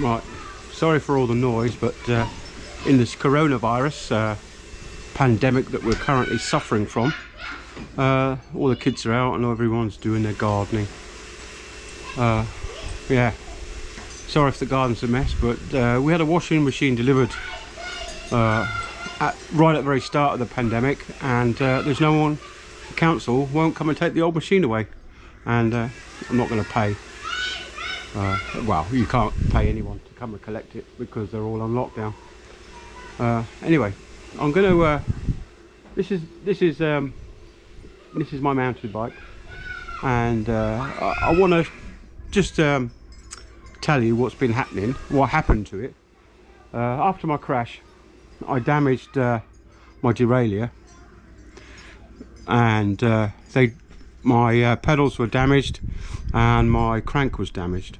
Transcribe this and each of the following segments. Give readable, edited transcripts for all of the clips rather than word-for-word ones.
Right, sorry for all the noise, but in this coronavirus pandemic that we're currently suffering from, all the kids are out and everyone's doing their gardening. Yeah, sorry if the garden's a mess, but we had a washing machine delivered right at the very start of the pandemic, and there's no one, the council won't come and take the old machine away, and I'm not going to pay. Well, you can't pay anyone to come and collect it because they're all on lockdown. Anyway, I'm going to. This is my mountain bike, and I want to just tell you what's been happening, what happened to it. After my crash, I damaged my derailleur, and my pedals were damaged, and my crank was damaged.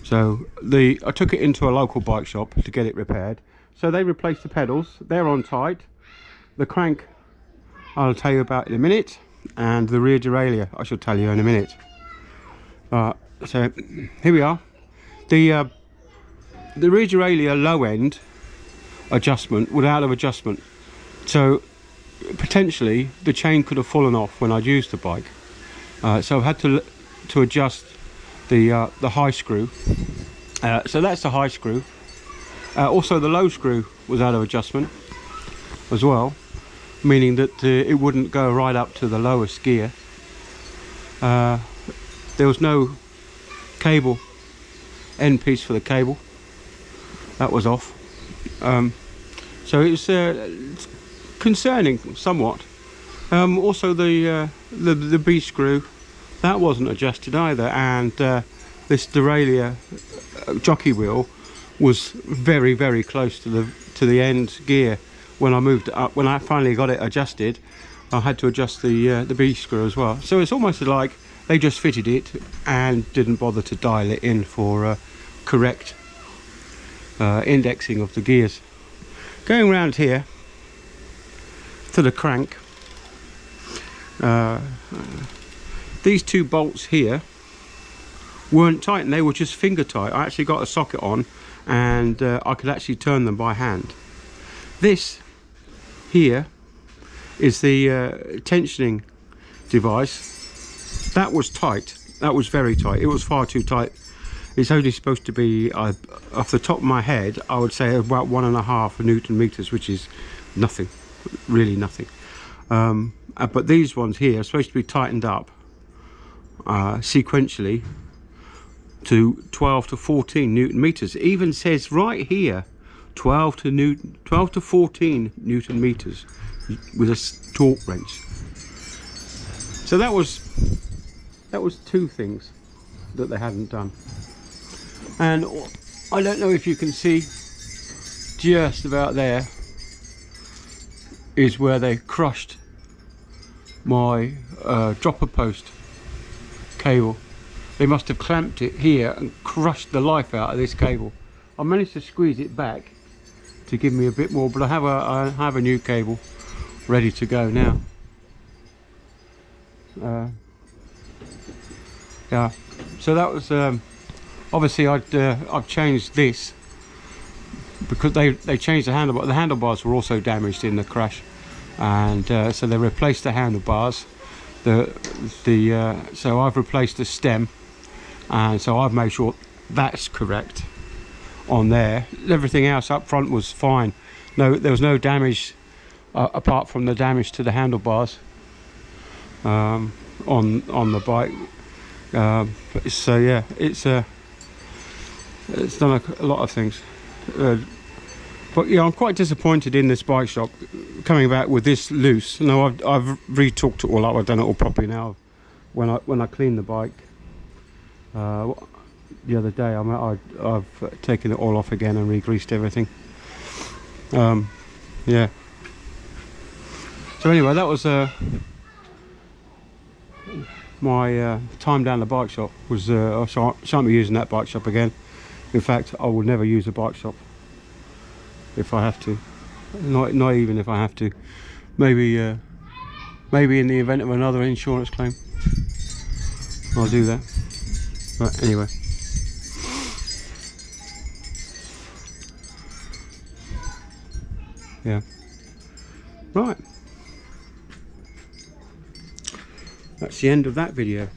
So I took it into a local bike shop to get it repaired. So they replaced the pedals, they're on tight. The crank I'll tell you about in a minute, and the rear derailleur I shall tell you in a minute. So here we are. The rear derailleur low end adjustment was out of adjustment, so potentially the chain could have fallen off when I'd used the bike. So I've had to adjust the high screw. So that's the high screw. Also the low screw was out of adjustment as well, meaning that it wouldn't go right up to the lowest gear. There was no cable, end piece for the cable, that was off. So it's concerning somewhat. Also the B screw, that wasn't adjusted either, and this derailleur jockey wheel was very, very close to the end gear. When I moved it up, when I finally got it adjusted, I had to adjust the B screw as well. So it's almost like they just fitted it and didn't bother to dial it in for correct indexing of the gears. Going around here to the crank, these two bolts here weren't tight, and they were just finger tight. I actually got a socket on, and I could actually turn them by hand. This here is the tensioning device. That was tight, that was very tight, it was far too tight. It's only supposed to be, off the top of my head, I would say about 1.5 Newton meters, which is nothing, really nothing. But these ones here are supposed to be tightened up sequentially to 12 to 14 Newton meters. It even says right here 12 to 14 Newton meters with a torque wrench. So that was two things that they hadn't done. And I don't know if you can see, just about there is where they crushed my dropper post cable. They must have clamped it here and crushed the life out of this cable. I managed to squeeze it back to give me a bit more, but I have a new cable ready to go now. Yeah, so that was obviously I've changed this because they changed the handlebars. The handlebars were also damaged in the crash, and so they replaced the handlebars. So I've replaced the stem, and so I've made sure that's correct on there. Everything else up front was fine. No, there was no damage apart from the damage to the handlebars on the bike. So yeah, it's done a lot of things. But yeah, I'm quite disappointed in this bike shop coming back with this loose. No, I've re-torqued it all up. I've done it all properly now. When I cleaned the bike the other day, I've taken it all off again and re-greased everything. Yeah. So anyway, that was my time down the bike shop. Was I shan't be using that bike shop again. In fact, I will never use a bike shop if I have to. Not even if I have to. Maybe in the event of another insurance claim, I'll do that. But anyway, Yeah. Right. That's the end of that video.